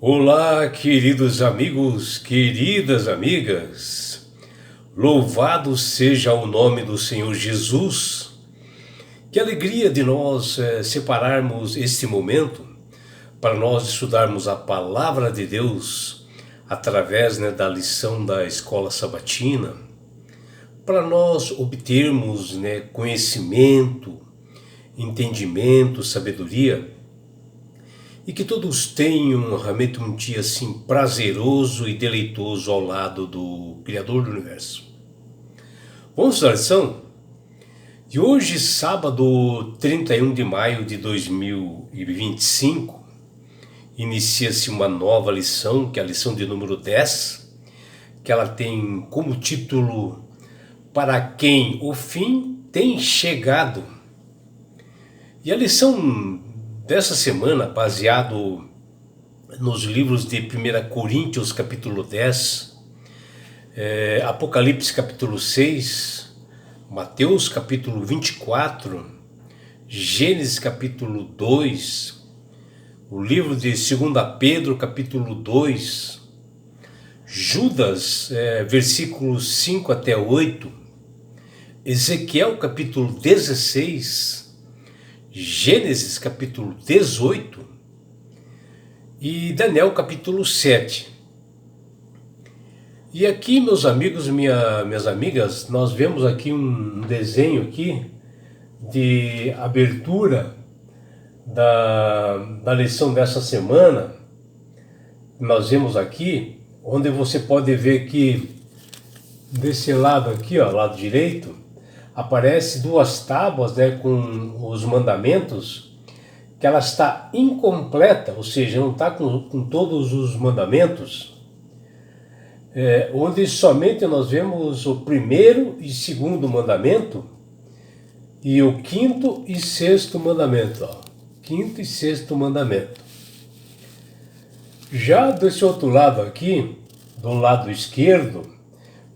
Olá, queridos amigos, queridas amigas, louvado seja o nome do Senhor Jesus. Que alegria de nós separarmos este momento para nós estudarmos a Palavra de Deus através da lição da Escola Sabatina, para nós obtermos conhecimento, entendimento, sabedoria, e que todos tenham realmente um dia assim prazeroso e deleitoso ao lado do Criador do Universo. Vamos à lição de hoje, sábado 31 de maio de 2025, inicia-se uma nova lição, que é a lição de número 10, que ela tem como título Para quem o fim tem chegado. E a lição dessa semana, baseado nos livros de 1 Coríntios capítulo 10, Apocalipse capítulo 6, Mateus capítulo 24, Gênesis capítulo 2, o livro de 2 Pedro capítulo 2, Judas versículos 5 até 8, Ezequiel capítulo 16, Gênesis capítulo 18 e Daniel capítulo 7. E aqui, meus amigos e minhas amigas, nós vemos aqui um desenho aqui de abertura da lição dessa semana. Nós vemos aqui, onde você pode ver que desse lado aqui, ó, lado direito, aparece duas tábuas com os mandamentos, que ela está incompleta, ou seja, não está com todos os mandamentos, onde somente nós vemos o primeiro e segundo mandamento e o quinto e sexto mandamento. Quinto e sexto mandamento. Já desse outro lado aqui, do lado esquerdo,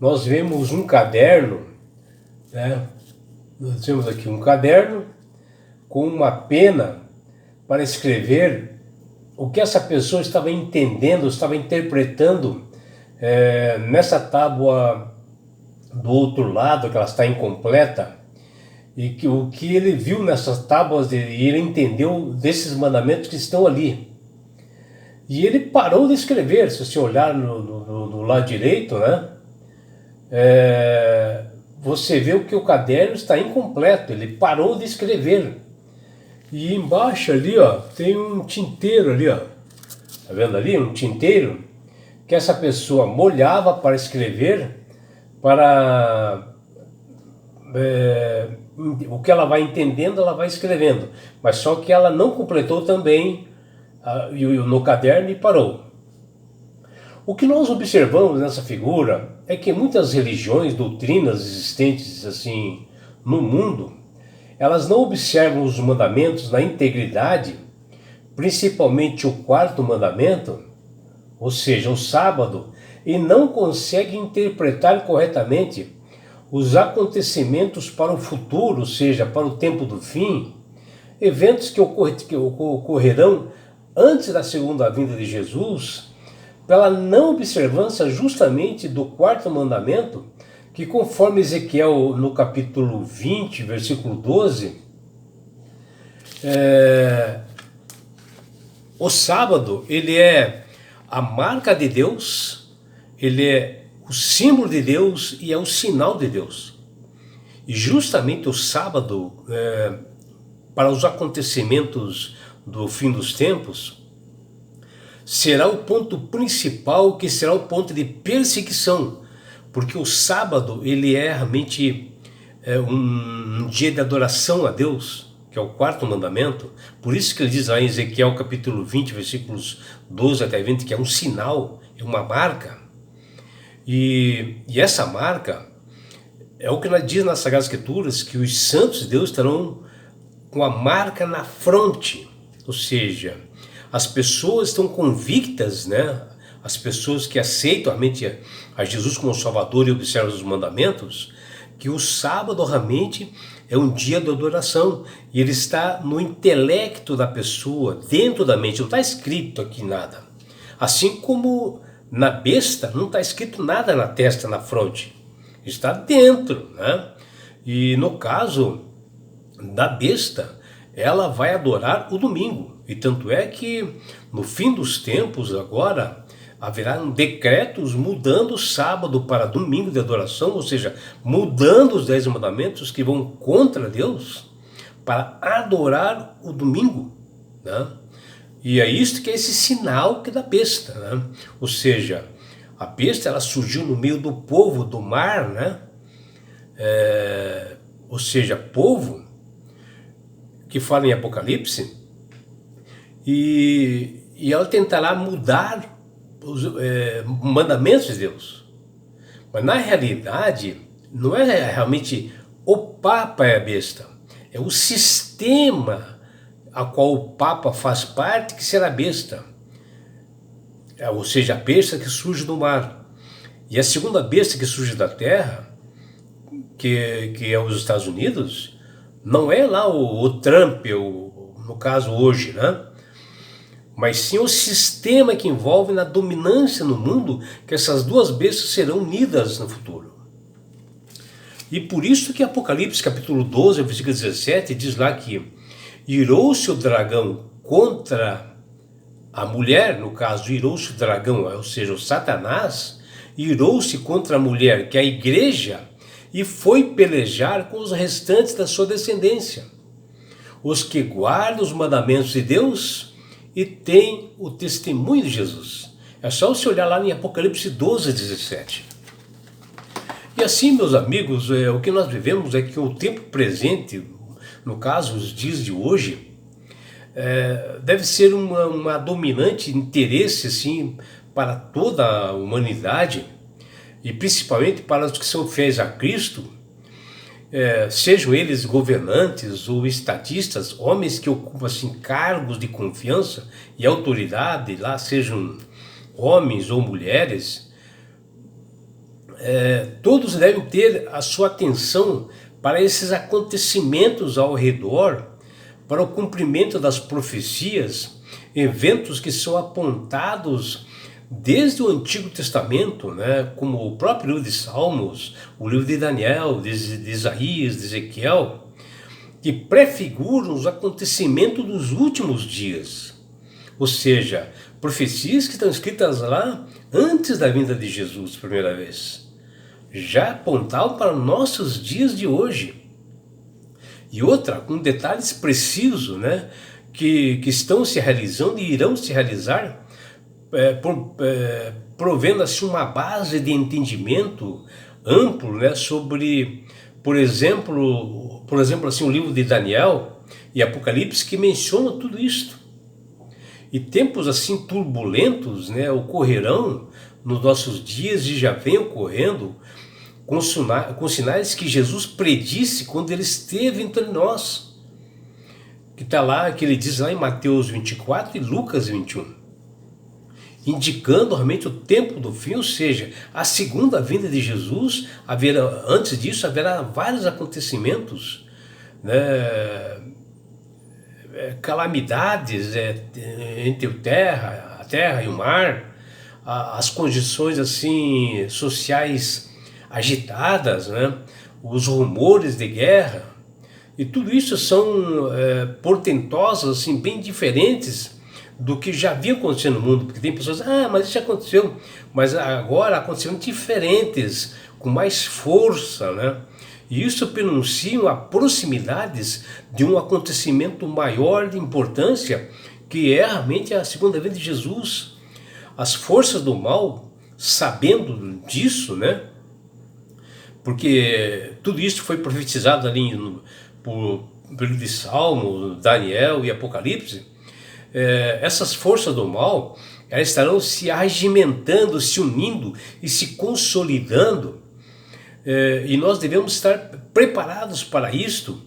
nós vemos um caderno. Nós temos aqui um caderno com uma pena para escrever o que essa pessoa estava entendendo, estava interpretando nessa tábua do outro lado, que ela está incompleta, e que o que ele viu nessas tábuas e ele entendeu desses mandamentos que estão ali. E ele parou de escrever. Se você olhar no lado direito, você vê que o caderno está incompleto, ele parou de escrever. E embaixo ali, tem um tinteiro ali, tá vendo ali? Um tinteiro que essa pessoa molhava para escrever, para o que ela vai entendendo, ela vai escrevendo. Mas só que ela não completou também no caderno e parou. O que nós observamos nessa figura é que muitas religiões, doutrinas existentes assim no mundo, elas não observam os mandamentos na integridade, principalmente o quarto mandamento, ou seja, o sábado, e não conseguem interpretar corretamente os acontecimentos para o futuro, ou seja, para o tempo do fim, eventos que ocorrerão antes da segunda vinda de Jesus, pela não observância justamente do quarto mandamento, que conforme Ezequiel no capítulo 20, versículo 12, o sábado ele é a marca de Deus, ele é o símbolo de Deus e é o sinal de Deus. E justamente o sábado, para os acontecimentos do fim dos tempos, será o ponto principal, que será o ponto de perseguição, porque o sábado ele é realmente um dia de adoração a Deus, que é o quarto mandamento. Por isso que ele diz lá em Ezequiel capítulo 20, versículos 12 até 20, que é um sinal, é uma marca. E essa marca é o que diz nas Sagradas Escrituras, que os santos de Deus estarão com a marca na fronte, ou seja, as pessoas estão convictas, as pessoas que aceitam realmente a Jesus como Salvador e observam os mandamentos, que o sábado realmente é um dia de adoração, e ele está no intelecto da pessoa, dentro da mente, não está escrito aqui nada. Assim como na besta não está escrito nada na testa, na fronte, está dentro, né? E no caso da besta, ela vai adorar o domingo. E tanto é que no fim dos tempos agora haverá decretos mudando o sábado para domingo de adoração, ou seja, mudando os 10 mandamentos que vão contra Deus para adorar o domingo, né? E é isto que é esse sinal que é da besta, né? Ou seja, a besta ela surgiu no meio do povo do mar, né? Ou seja, povo que fala em Apocalipse, e ela tentará mudar os mandamentos de Deus. Mas na realidade, não é realmente o Papa é a besta, é o sistema a qual o Papa faz parte que será besta. Ou seja, a besta que surge do mar. E a segunda besta que surge da terra, que é os Estados Unidos, não é lá o Trump, no caso hoje, né? Mas sim o sistema que envolve na dominância no mundo, que essas duas bestas serão unidas no futuro. E por isso que Apocalipse capítulo 12, versículo 17, diz lá que irou-se o dragão contra a mulher, no caso, irou-se o dragão, ou seja, o Satanás, irou-se contra a mulher, que é a igreja, e foi pelejar com os restantes da sua descendência, os que guardam os mandamentos de Deus e têm o testemunho de Jesus. É só você olhar lá em Apocalipse 12, 17. E assim, meus amigos, o que nós vivemos é que o tempo presente, no caso, os dias de hoje, deve ser uma dominante interesse assim, para toda a humanidade, e principalmente para os que são fiéis a Cristo, sejam eles governantes ou estadistas, homens que ocupam assim, cargos de confiança e autoridade, lá sejam homens ou mulheres, todos devem ter a sua atenção para esses acontecimentos ao redor, para o cumprimento das profecias, eventos que são apontados desde o Antigo Testamento, né, como o próprio livro de Salmos, o livro de Daniel, de Isaías, de Ezequiel, que prefiguram os acontecimentos dos últimos dias. Ou seja, profecias que estão escritas lá antes da vinda de Jesus, primeira vez. Já apontavam para nossos dias de hoje. E outra, com detalhes precisos, né, que estão se realizando e irão se realizar, provendo assim, uma base de entendimento amplo, né, sobre, por exemplo assim, o livro de Daniel e Apocalipse, que mencionam tudo isto. E tempos assim turbulentos, né, ocorrerão nos nossos dias e já vem ocorrendo, com sinais que Jesus predisse quando ele esteve entre nós, que está lá, que ele diz lá em Mateus 24 e Lucas 21, indicando realmente o tempo do fim, ou seja, a segunda vinda de Jesus. Antes disso haverá vários acontecimentos, né, calamidades entre a terra e o mar, as condições assim sociais agitadas, né? Os rumores de guerra, e tudo isso são portentosas, assim, bem diferentes do que já havia acontecido no mundo, porque tem pessoas, mas isso já aconteceu, mas agora aconteceram diferentes, com mais força, né? E isso prenuncia a proximidades de um acontecimento maior de importância, que é realmente a segunda vinda de Jesus. As forças do mal, sabendo disso, né? Porque tudo isso foi profetizado ali por livro de Salmo, Daniel e Apocalipse. Essas forças do mal, elas estarão se arregimentando, se unindo e se consolidando, e nós devemos estar preparados para isto,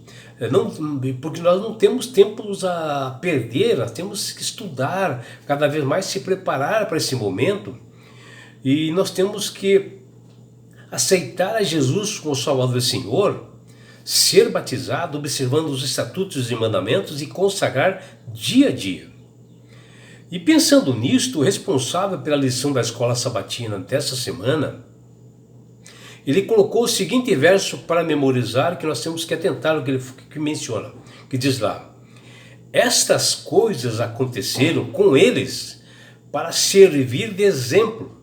porque nós não temos tempos a perder, nós temos que estudar, cada vez mais se preparar para esse momento, e nós temos que aceitar a Jesus como Salvador e Senhor, ser batizado, observando os estatutos e mandamentos e consagrar dia a dia. E pensando nisto, o responsável pela lição da escola sabatina dessa semana, ele colocou o seguinte verso para memorizar, que nós temos que atentar ao que ele menciona, que diz lá: estas coisas aconteceram com eles para servir de exemplo,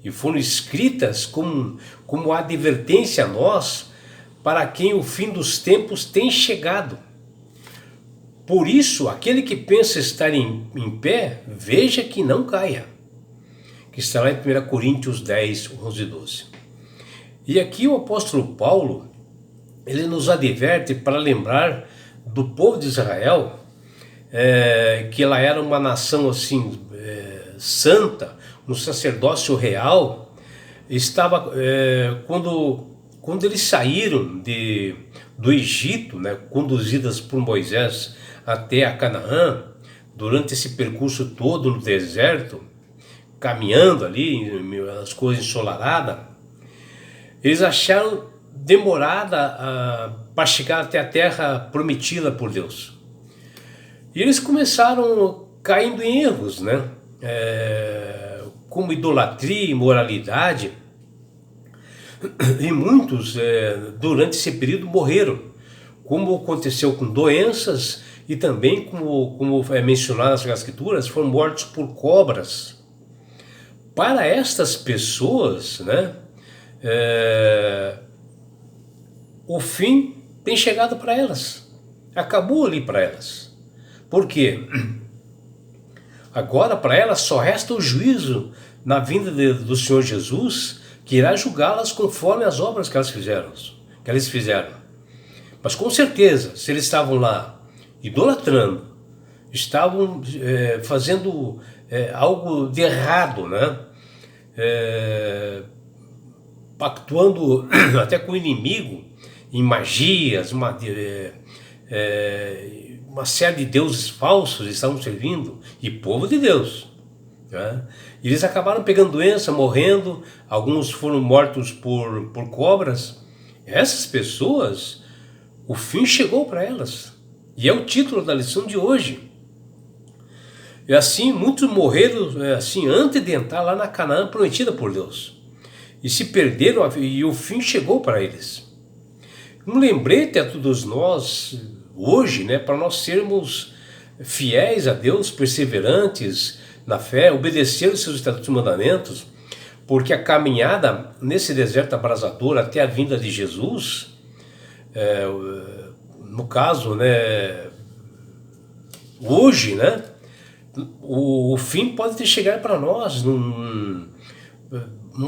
e foram escritas como advertência a nós, para quem o fim dos tempos tem chegado. Por isso, aquele que pensa estar em pé, veja que não caia. Que está lá em 1 Coríntios 10, 11 e 12. E aqui o apóstolo Paulo, ele nos adverte para lembrar do povo de Israel, que ela era uma nação assim, santa, um sacerdócio real. Estava, quando eles saíram do Egito, né, conduzidas por Moisés até a Canaã, durante esse percurso todo no deserto, caminhando ali, as coisas ensolaradas, eles acharam demorada para chegar até a terra prometida por Deus. E eles começaram caindo em erros, né? Como idolatria, imoralidade. E muitos, durante esse período, morreram, como aconteceu com doenças e também, como é mencionado nas Escrituras, foram mortos por cobras. Para estas pessoas, né, o fim tem chegado para elas, acabou ali para elas. Por quê? Agora para elas só resta o juízo na vinda do Senhor Jesus, que irá julgá-las conforme as obras que eles fizeram. Mas com certeza, se eles estavam lá idolatrando, estavam fazendo algo de errado, né? Pactuando até com o inimigo, em magias, uma série de deuses falsos estavam servindo, e povo de Deus, né? E eles acabaram pegando doença, morrendo, alguns foram mortos por cobras. Essas pessoas, o fim chegou para elas, e é o título da lição de hoje. E assim, muitos morreram assim, antes de entrar lá na Canaã prometida por Deus, e se perderam, e o fim chegou para eles. Um lembrete a todos nós hoje, né, para nós sermos fiéis a Deus, perseverantes na fé, obedecer os seus estatutos e mandamentos, porque a caminhada nesse deserto abrasador até a vinda de Jesus, no caso, né, hoje, né, o fim pode ter chegado para nós num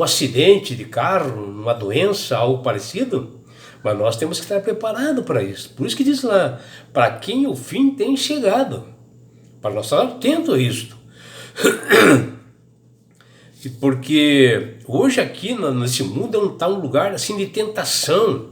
acidente de carro, numa doença, algo parecido. Mas nós temos que estar preparados para isso. Por isso que diz lá, para quem o fim tem chegado, para nós estar atentos a isso. Porque hoje aqui nesse mundo está um lugar assim de tentação,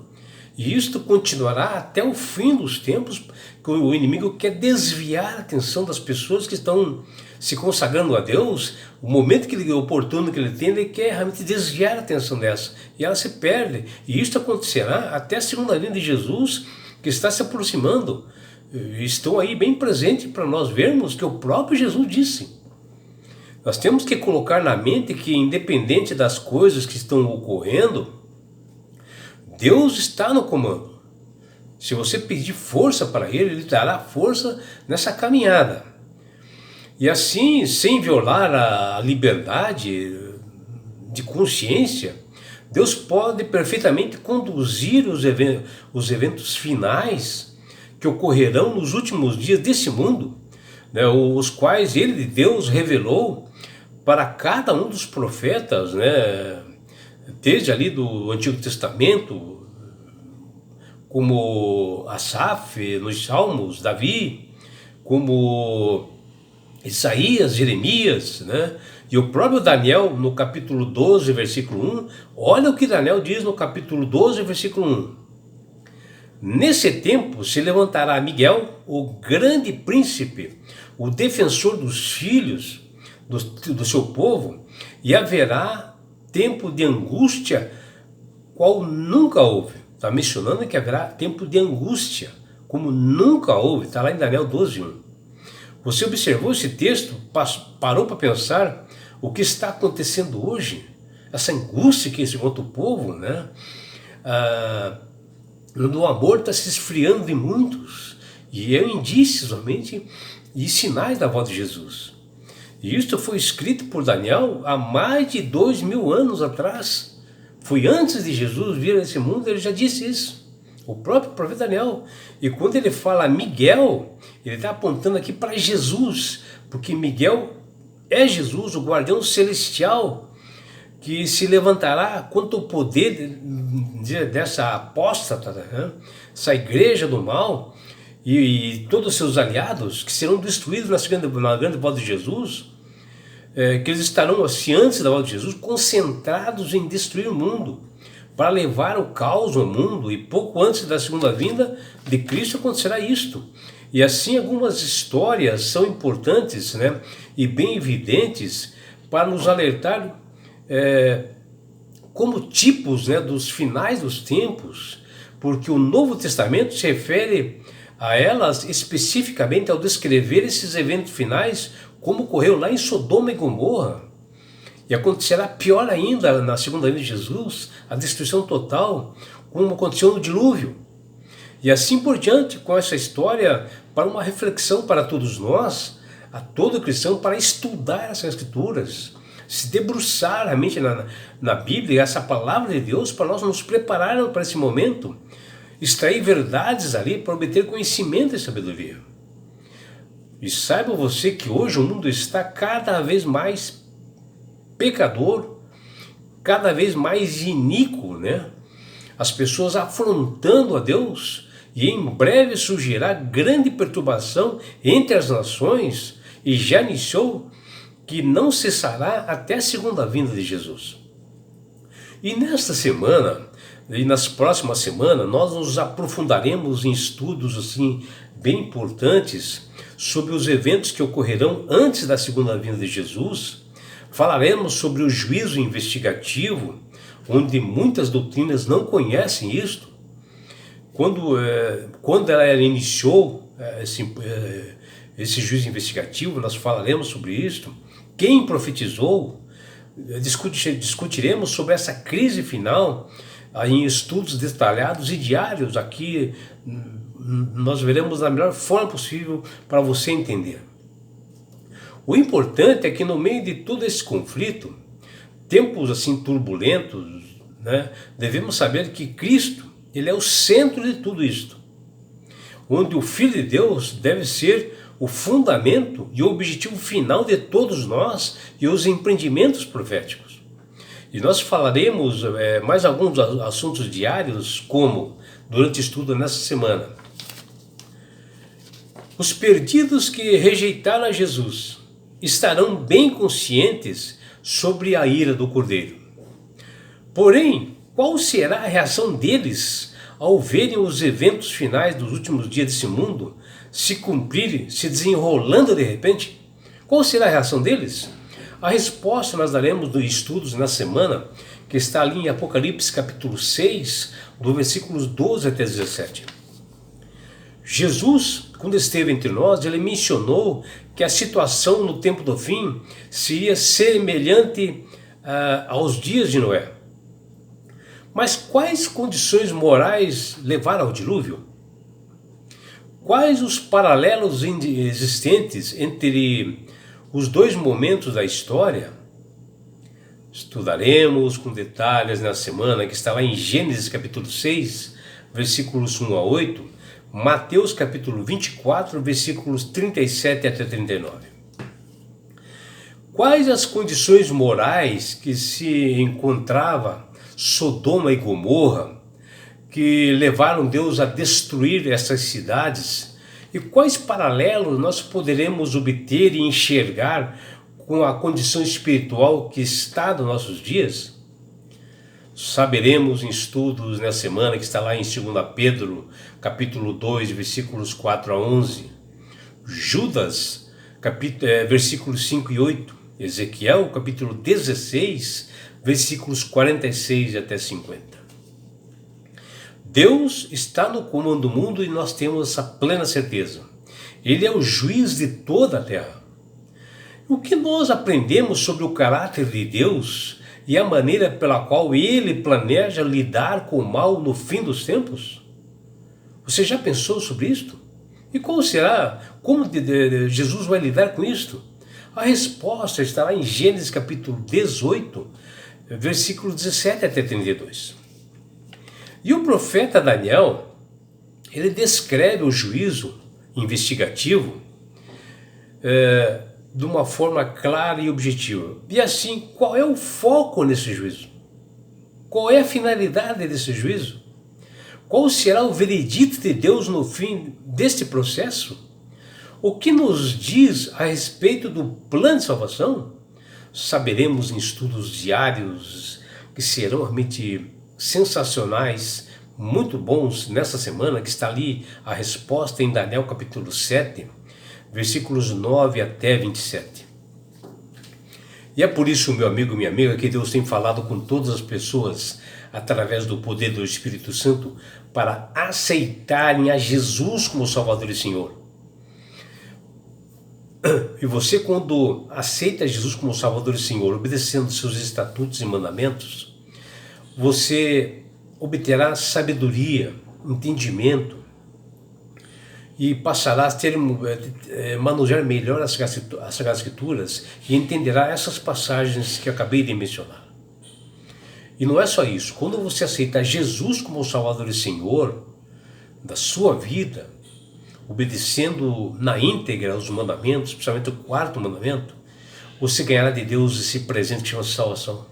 e isto continuará até o fim dos tempos, que o inimigo quer desviar a atenção das pessoas que estão se consagrando a Deus. O momento oportuno que ele tem, ele quer realmente desviar a atenção dessa, e ela se perde. E isso acontecerá até a segunda vinda de Jesus, que está se aproximando. Estão aí bem presentes para nós vermos que o próprio Jesus disse. Nós temos que colocar na mente que, independente das coisas que estão ocorrendo, Deus está no comando. Se você pedir força para Ele, Ele dará força nessa caminhada. E assim, sem violar a liberdade de consciência, Deus pode perfeitamente conduzir os eventos finais que ocorrerão nos últimos dias desse mundo, né, os quais Ele, Deus, revelou para cada um dos profetas, né, desde ali do Antigo Testamento, como Asaf nos Salmos, Davi, como Isaías, Jeremias, né? E o próprio Daniel, no capítulo 12, versículo 1, olha o que Daniel diz no capítulo 12, versículo 1. Nesse tempo se levantará Miguel, o grande príncipe, o defensor dos filhos do seu povo, e haverá tempo de angústia, qual nunca houve. Está mencionando que haverá tempo de angústia, como nunca houve. Está lá em Daniel 12, 1. Você observou esse texto? Parou para pensar o que está acontecendo hoje? Essa angústia que encontra o povo, né? O amor está se esfriando em muitos, e é um indício somente e sinais da volta de Jesus. E isto foi escrito por Daniel há mais de 2000 anos atrás. Foi antes de Jesus vir a esse mundo, ele já disse isso. O próprio profeta Daniel. E quando ele fala Miguel, ele está apontando aqui para Jesus, porque Miguel é Jesus, o guardião celestial, que se levantará contra o poder dessa apóstata, né? Essa igreja do mal, e todos os seus aliados, que serão destruídos na grande volta de Jesus, que eles estarão, assim, antes da volta de Jesus, concentrados em destruir o mundo, para levar o caos ao mundo, e pouco antes da segunda vinda de Cristo acontecerá isto. E assim algumas histórias são importantes, né, e bem evidentes para nos alertar como tipos, né, dos finais dos tempos, porque o Novo Testamento se refere a elas especificamente ao descrever esses eventos finais, como ocorreu lá em Sodoma e Gomorra. E acontecerá pior ainda na segunda vinda de Jesus, a destruição total, como aconteceu no dilúvio. E assim por diante, com essa história, para uma reflexão para todos nós, a todo cristão, para estudar essas escrituras, se debruçar realmente na Bíblia, essa palavra de Deus, para nós nos prepararmos para esse momento, extrair verdades ali para obter conhecimento e sabedoria. E saiba você que hoje o mundo está cada vez mais pecador, cada vez mais iníquo, né? As pessoas afrontando a Deus, e em breve surgirá grande perturbação entre as nações, e já iniciou, que não cessará até a segunda vinda de Jesus. E nesta semana, e nas próximas semanas, nós nos aprofundaremos em estudos assim bem importantes sobre os eventos que ocorrerão antes da segunda vinda de Jesus. Falaremos sobre o juízo investigativo, onde muitas doutrinas não conhecem isto. Quando ela iniciou esse juízo investigativo, nós falaremos sobre isto. Quem profetizou? Discutiremos sobre essa crise final em estudos detalhados e diários. Aqui nós veremos da melhor forma possível para você entender. O importante é que no meio de todo esse conflito, tempos assim turbulentos, né, devemos saber que Cristo, ele é o centro de tudo isto, onde o Filho de Deus deve ser o fundamento e o objetivo final de todos nós e os empreendimentos proféticos. E nós falaremos mais alguns assuntos diários, como durante o estudo nessa semana. Os perdidos que rejeitaram a Jesus estarão bem conscientes sobre a ira do Cordeiro. Porém, qual será a reação deles ao verem os eventos finais dos últimos dias desse mundo se cumprirem, se desenrolando de repente? Qual será a reação deles? A resposta nós daremos nos estudos na semana, que está ali em Apocalipse capítulo 6, do versículos 12 até 17. Jesus, quando esteve entre nós, ele mencionou que a situação no tempo do fim seria semelhante aos dias de Noé. Mas quais condições morais levaram ao dilúvio? Quais os paralelos existentes entre os dois momentos da história? Estudaremos com detalhes na semana, que está lá em Gênesis capítulo 6, versículos 1 a 8, Mateus capítulo 24, versículos 37 até 39. Quais as condições morais que se encontrava Sodoma e Gomorra, que levaram Deus a destruir essas cidades? E quais paralelos nós poderemos obter e enxergar com a condição espiritual que está nos nossos dias? Saberemos em estudos na semana, que está lá em 2 Pedro, capítulo 2, versículos 4 a 11, Judas, versículos 5 e 8, Ezequiel, capítulo 16, versículos 46 até 50. Deus está no comando do mundo e nós temos essa plena certeza. Ele é o juiz de toda a terra. O que nós aprendemos sobre o caráter de Deus e a maneira pela qual Ele planeja lidar com o mal no fim dos tempos? Você já pensou sobre isto? E qual será? Como Jesus vai lidar com isto? A resposta está lá em Gênesis capítulo 18, versículo 17 até 32. E o profeta Daniel, ele descreve o juízo investigativo de uma forma clara e objetiva. E assim, qual é o foco nesse juízo? Qual é a finalidade desse juízo? Qual será o veredito de Deus no fim deste processo? O que nos diz a respeito do plano de salvação? Saberemos em estudos diários que serão realmente sensacionais, muito bons nessa semana, que está ali a resposta em Daniel capítulo 7, versículos 9 até 27. E é por isso, meu amigo, minha amiga, que Deus tem falado com todas as pessoas através do poder do Espírito Santo para aceitarem a Jesus como Salvador e Senhor. E você, quando aceita Jesus como Salvador e Senhor, obedecendo seus estatutos e mandamentos, você obterá sabedoria, entendimento e passará a manusear melhor as Sagradas Escrituras e entenderá essas passagens que acabei de mencionar. E não é só isso. Quando você aceita Jesus como Salvador e Senhor da sua vida, obedecendo na íntegra os mandamentos, principalmente o quarto mandamento, você ganhará de Deus esse presente que chama salvação.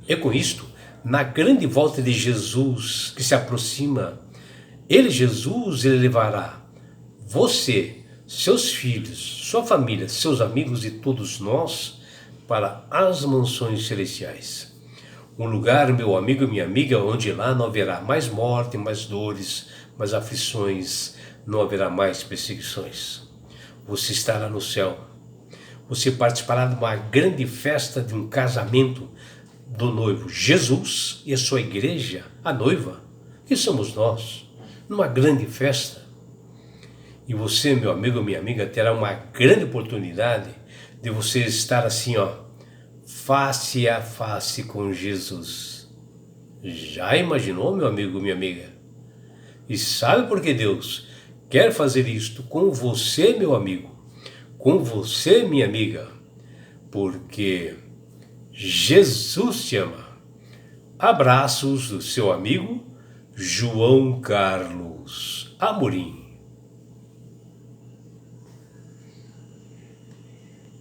É com isto, na grande volta de Jesus que se aproxima, Jesus, ele levará você, seus filhos, sua família, seus amigos e todos nós para as mansões celestiais. Um lugar, meu amigo e minha amiga, onde lá não haverá mais morte, mais dores, mais aflições, não haverá mais perseguições. Você estará no céu. Você participará de uma grande festa, de um casamento do noivo Jesus e a sua igreja, a noiva, que somos nós, numa grande festa. E você, meu amigo, minha amiga, terá uma grande oportunidade de você estar assim, face a face com Jesus. Já imaginou, meu amigo, minha amiga? E sabe por que Deus quer fazer isto com você, meu amigo, com você, minha amiga? Porque Jesus te ama. Abraços do seu amigo João Carlos Amorim.